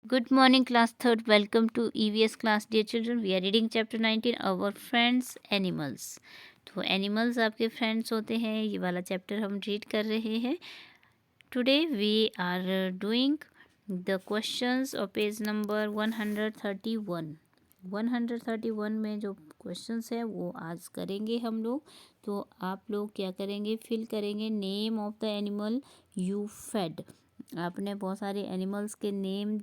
Good morning, class third. Welcome to EVS class, dear children. We are reading chapter 19, Our Friends Animals. तो animals आपके friends होते हैं, ये वाला chapter हम रीड कर रहे हैं. Today we are doing the questions of page number 131. 131 में जो क्वेश्चंस है वो आज करेंगे हम लोग. तो आप लोग क्या करेंगे, फिल करेंगे name of the animal you fed. आपने बहुत सारे एनिमल्स के नेम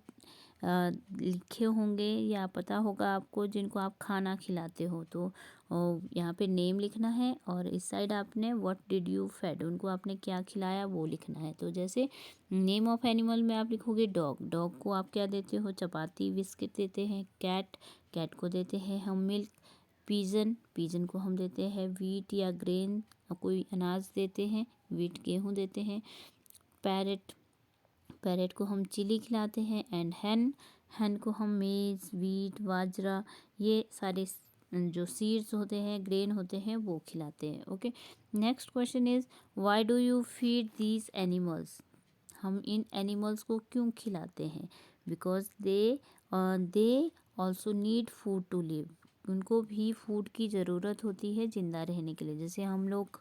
लिखे होंगे या पता होगा आपको जिनको आप खाना खिलाते हो. तो यहाँ पे नेम लिखना है और इस साइड आपने व्हाट डिड यू फेड, उनको आपने क्या खिलाया वो लिखना है. तो जैसे नेम ऑफ एनिमल में आप लिखोगे डॉग. डॉग को आप क्या देते हो, चपाती बिस्किट देते हैं. कैट, कैट को देते हैं हम मिल्क. पीजन, पीजन को हम देते हैं वीट या ग्रेन, कोई अनाज देते हैं. वीट गेहूँ देते हैं. पैरेट, पैरेट को हम चिली खिलाते हैं. एंड हैन, हैन को हम मेज, वीट, बाजरा, ये सारे जो सीड्स होते हैं, ग्रेन होते हैं, वो खिलाते हैं. Okay, next question is why do you feed these animals. हम इन एनिमल्स को क्यों खिलाते हैं. Because they also need food to live. उनको भी फूड की ज़रूरत होती है ज़िंदा रहने के लिए. जैसे हम लोग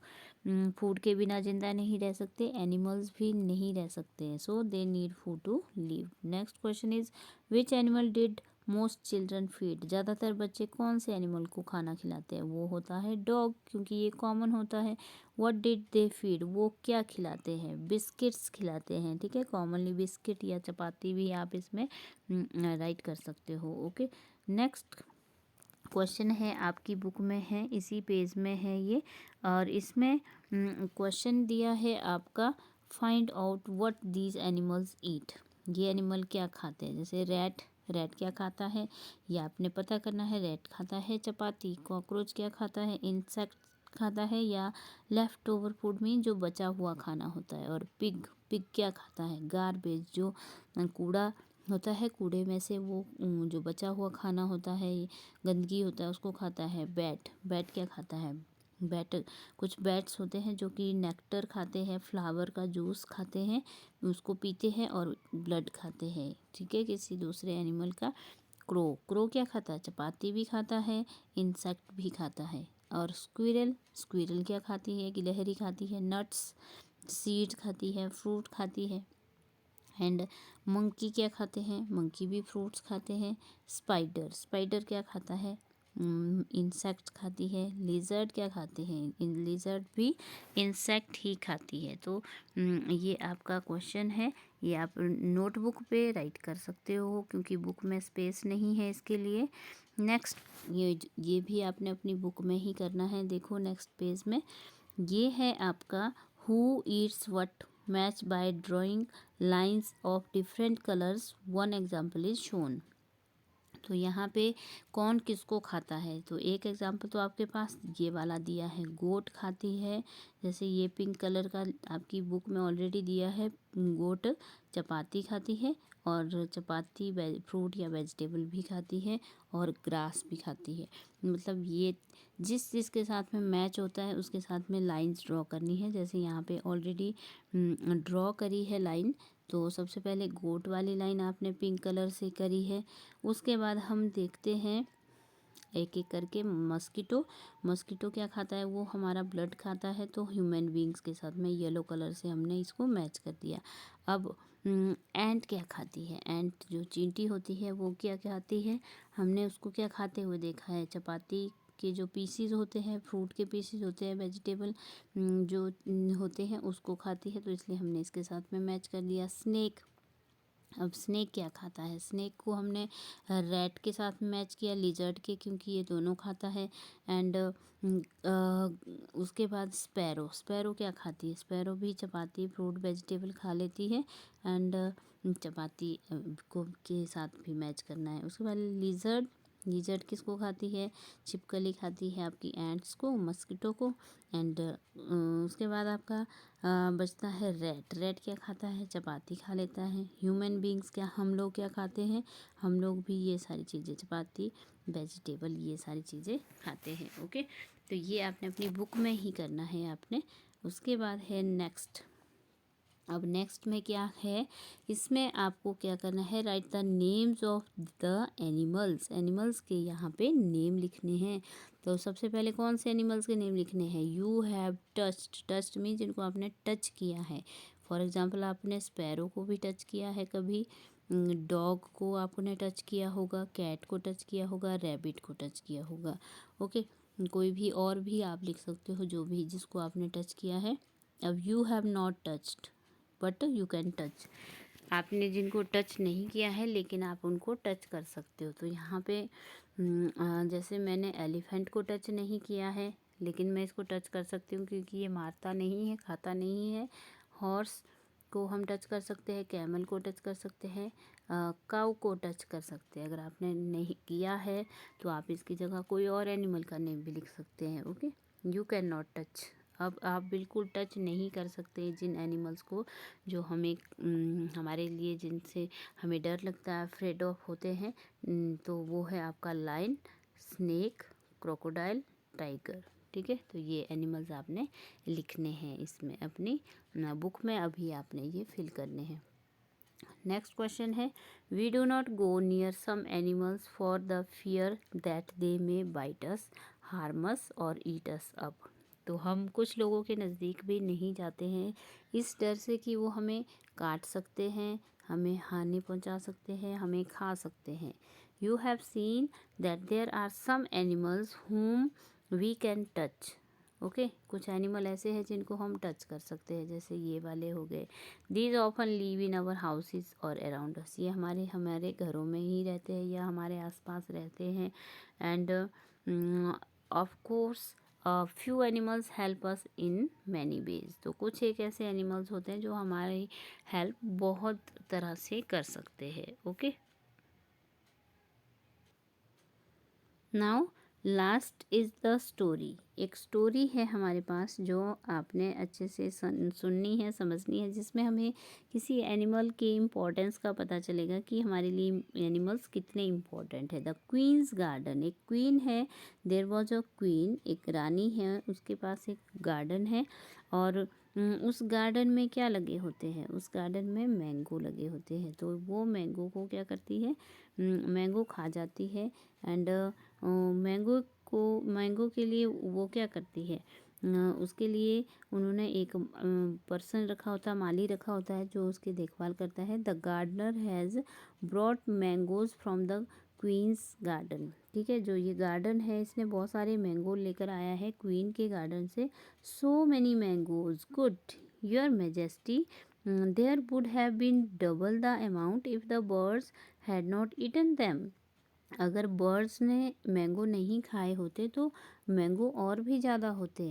फूड के बिना ज़िंदा नहीं रह सकते, एनिमल्स भी नहीं रह सकते हैं. So they need food to live. Next question is which animal did most children feed. ज़्यादातर बच्चे कौन से एनिमल को खाना खिलाते हैं, वो होता है डॉग, क्योंकि ये कॉमन होता है. व्हाट डिड दे फीड, वो क्या खिलाते हैं, बिस्किट्स खिलाते हैं. ठीक है, कॉमनली बिस्किट या चपाती भी आप इसमें राइट कर सकते हो. ओके, नेक्स्ट क्वेश्चन है आपकी बुक में है, इसी पेज में है ये. और इसमें क्वेश्चन दिया है आपका find out what these animals eat. ये एनिमल क्या खाते हैं. जैसे रैट, रैट क्या खाता है ये आपने पता करना है. रैट खाता है चपाती. कॉकरोच क्या खाता है, इंसेक्ट खाता है या लेफ्ट ओवर फूड में जो बचा हुआ खाना होता है. और पिग, पिग क्या खाता है, गार्बेज, जो कूड़ा होता है, कूड़े में से वो जो बचा हुआ खाना होता है, गंदगी होता है, उसको खाता है. बैट, बैट क्या खाता है, बैट, कुछ बैट्स होते हैं जो कि नेक्टर खाते हैं, फ्लावर का जूस खाते हैं, उसको पीते हैं और ब्लड खाते हैं. ठीक है, किसी दूसरे एनिमल का. क्रो, क्रो क्या खाता है, चपाती भी खाता है, इंसेक्ट भी खाता है. और स्क्विरल, स्क्विरल क्या खाती है, गिलहरी खाती है, नट्स, सीड खाती है, फ्रूट खाती है. एंड मंकी क्या खाते हैं, मंकी भी फ्रूट्स खाते हैं. स्पाइडर, स्पाइडर क्या खाता है, इंसेक्ट खाती है. लिजर्ड क्या खाते हैं, लिजर्ड भी इंसेक्ट ही खाती है. तो ये आपका क्वेश्चन है, ये आप नोटबुक पे राइट कर सकते हो क्योंकि बुक में स्पेस नहीं है इसके लिए. नेक्स्ट, ये भी आपने अपनी बुक में ही करना है. देखो नेक्स्ट पेज में ये है आपका who Yeats what. Match by drawing lines of different colours. One example is shown. तो यहाँ पे कौन किसको खाता है. तो एक एग्जाम्पल तो आपके पास ये वाला दिया है, गोट खाती है. जैसे ये पिंक कलर का आपकी बुक में ऑलरेडी दिया है. गोट चपाती खाती है और चपाती फ्रूट या वेजिटेबल भी खाती है और ग्रास भी खाती है. मतलब ये जिस जिसके साथ में मैच होता है उसके साथ में लाइंस ड्रॉ करनी है. जैसे यहाँ पे ऑलरेडी ड्रॉ करी है लाइन. तो सबसे पहले गोट वाली लाइन आपने पिंक कलर से करी है. उसके बाद हम देखते हैं एक एक करके. मस्कीटो, मस्कीटो क्या खाता है, वो हमारा ब्लड खाता है. तो ह्यूमन बींग्स के साथ में येलो कलर से हमने इसको मैच कर दिया. अब एंट क्या खाती है, एंट जो चींटी होती है वो क्या खाती है, हमने उसको क्या खाते हुए देखा है, चपाती के जो पीसीज होते हैं, फ्रूट के पीसीज होते हैं, वेजिटेबल जो होते हैं उसको खाती है. तो इसलिए हमने इसके साथ में मैच कर दिया. स्नेक, अब स्नेक क्या खाता है, स्नेक को हमने रैट के साथ मैच किया, लिजर्ड के, क्योंकि ये दोनों खाता है. एंड उसके बाद स्पैरो, स्पैरो क्या खाती है, स्पैरो भी चपाती फ्रूट वेजिटेबल खा लेती है. एंड चपाती को के साथ भी मैच करना है. उसके बाद लिजर्ड, लिजर्ड किसको खाती है, छिपकली खाती है आपकी एंट्स को, मस्कीटो को. एंड उसके बाद आपका बचता है रैट. रैट क्या खाता है, चपाती खा लेता है. ह्यूमन बींग्स क्या, हम लोग क्या खाते हैं, हम लोग भी ये सारी चीज़ें, चपाती वेजिटेबल, ये सारी चीज़ें खाते हैं. ओके, तो ये आपने अपनी बुक में ही करना है आपने. उसके बाद है नेक्स्ट, अब नेक्स्ट में क्या है, इसमें आपको क्या करना है, right the names of the animals. Animals के यहाँ पे नेम लिखने हैं। तो सबसे पहले कौन से एनिमल्स के नेम लिखने हैं, you have touched. Touched mean जिनको आपने टच किया है। फॉर एग्जांपल आपने स्पैरो को भी टच किया है कभी, डॉग को आपने टच किया होगा, कैट को टच किया होगा, रैबिट को टच किया होगा। ओके, कोई भी और भी आप लिख सकते हो जो भी जिसको आपने टच किया है। अब you have not touched but you can touch. आपने जिनको टच नहीं किया है लेकिन आप उनको टच कर सकते हो। तो यहाँ पे जैसे मैंने एलिफेंट को टच नहीं किया है लेकिन मैं इसको टच कर सकती हूँ क्योंकि ये मारता नहीं है, खाता नहीं है। हॉर्स को हम टच कर सकते हैं, कैमल को टच कर सकते हैं, काऊ को टच कर सकते हैं। अगर आपने नहीं किया है तो आप इसकी जगह कोई और एनिमल का नेम भी लिख सकते हैं। Okay, you can not touch. अब आप बिल्कुल टच नहीं कर सकते जिन एनिमल्स को जो हमें हमारे लिए जिनसे हमें डर लगता है, अफ्रेड ऑफ होते हैं, तो वो है आपका लायन, स्नेक, क्रोकोडाइल, टाइगर। ठीक है, तो ये एनिमल्स आपने लिखने हैं इसमें अपनी बुक में, अभी आपने ये फिल करने हैं। नेक्स्ट क्वेश्चन है, we do not go near some animals for the fear that they may bite us, harm us और ईट अस अप। तो हम कुछ लोगों के नज़दीक भी नहीं जाते हैं इस डर से कि वो हमें काट सकते हैं, हमें हानि पहुंचा सकते हैं, हमें खा सकते हैं। You have seen that there are some animals whom we can touch. Okay, कुछ एनिमल ऐसे हैं जिनको हम टच कर सकते हैं, जैसे ये वाले हो गए। These often live in our houses और अराउंड अस। ये हमारे हमारे घरों में ही रहते हैं या हमारे आसपास रहते हैं। End of course few animals help us in many ways. तो कुछ एक ऐसे एनिमल्स होते हैं जो हमारी हेल्प बहुत तरह से कर सकते हैं। Okay, now last is the story. एक स्टोरी है हमारे पास जो आपने अच्छे से सुननी है, समझनी है, जिसमें हमें किसी एनिमल के इम्पोर्टेंस का पता चलेगा कि हमारे लिए एनिमल्स कितने इम्पोर्टेंट है। The queen's garden. एक क्वीन है, देयर वॉज अ क्वीन, एक रानी है, उसके पास एक गार्डन है और उस गार्डन में क्या लगे होते हैं, उस गार्डन में मैंगो लगे होते हैं। तो वो मैंगो को क्या करती है, मैंगो खा जाती है। एंड मैंगो के लिए वो क्या करती है, उसके लिए उन्होंने एक पर्सन रखा होता है, माली रखा होता है जो उसकी देखभाल करता है। The gardener has brought mangoes from the queen's garden. ठीक है, जो ये गार्डन है इसने बहुत सारे मैंगो लेकर आया है क्वीन के गार्डन से। So many mangoes, good your majesty, there would have been double the amount if the birds had not eaten them. अगर बर्ड्स ने मैंगो नहीं खाए होते तो मैंगो और भी ज़्यादा होते।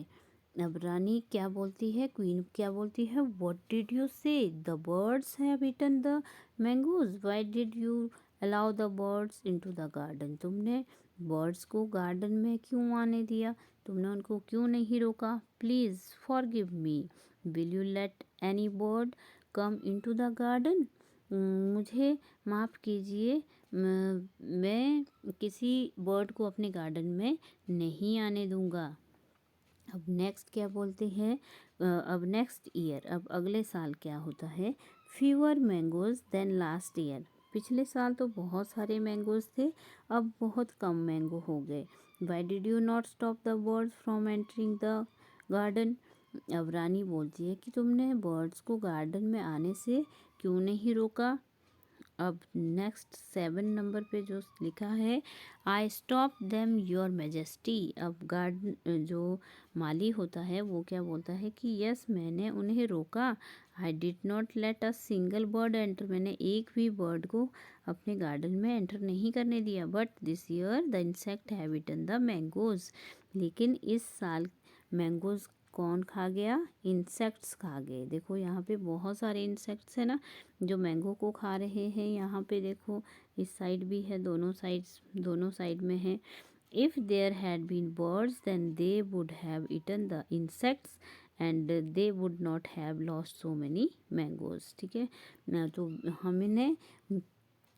अब रानी क्या बोलती है, क्वीन क्या बोलती है, what did you say, the birds have eaten the mangoes, why did you allow the birds into the garden. तुमने बर्ड्स को गार्डन में क्यों आने दिया, तुमने उनको क्यों नहीं रोका। Please forgive me, will you let any bird come into the garden. मुझे माफ़ कीजिए, मैं किसी बर्ड को अपने गार्डन में नहीं आने दूंगा। अब नेक्स्ट क्या बोलते हैं, अब नेक्स्ट ईयर, अब अगले साल क्या होता है, fewer mangoes than last year. पिछले साल तो बहुत सारे मैंगोज थे, अब बहुत कम मैंगो हो गए। Why did you not stop the birds from entering the garden. अब रानी बोलती है कि तुमने बर्ड्स को गार्डन में आने से क्यों नहीं रोका। अब नेक्स्ट 7 नंबर पे जो लिखा है, I stop them your majesty. अब गार्डन जो माली होता है वो क्या बोलता है कि यस मैंने उन्हें रोका। I did not let a single bird enter. मैंने एक भी बर्ड को अपने गार्डन में एंटर नहीं करने दिया। But this year the insect have eaten the mangoes. लेकिन इस साल मैंगोज कौन खा गया, इंसेक्ट्स खा गए। देखो यहाँ पे बहुत सारे इंसेक्ट्स है ना जो मैंगो को खा रहे हैं। यहाँ पे देखो इस साइड भी है, दोनों साइड में है। If there had been birds then they would have eaten the insects and they would not have lost so many mangoes. ठीक है ना, तो हमने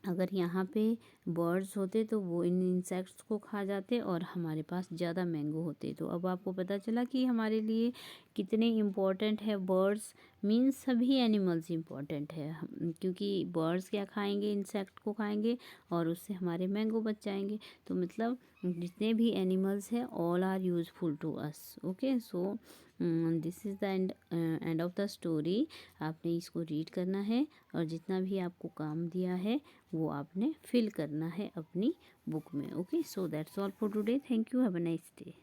अगर यहाँ पे बर्ड्स होते तो वो इन इंसेक्ट्स को खा जाते और हमारे पास ज़्यादा मैंगो होते। तो अब आपको पता चला कि हमारे लिए कितने इम्पोर्टेंट है बर्ड्स, मीन्स सभी एनिमल्स इम्पोर्टेंट है। क्योंकि बर्ड्स क्या खाएंगे, इंसेक्ट को खाएंगे और उससे हमारे मैंगो बच जाएंगे। तो मतलब जितने भी एनिमल्स हैं all are useful to us. Okay, so this is the end of the story. आपने इसको रीड करना है और जितना भी आपको काम दिया है वो आपने फिल करना है अपनी बुक में। Okay, so that's all for today. Thank you, have a nice day.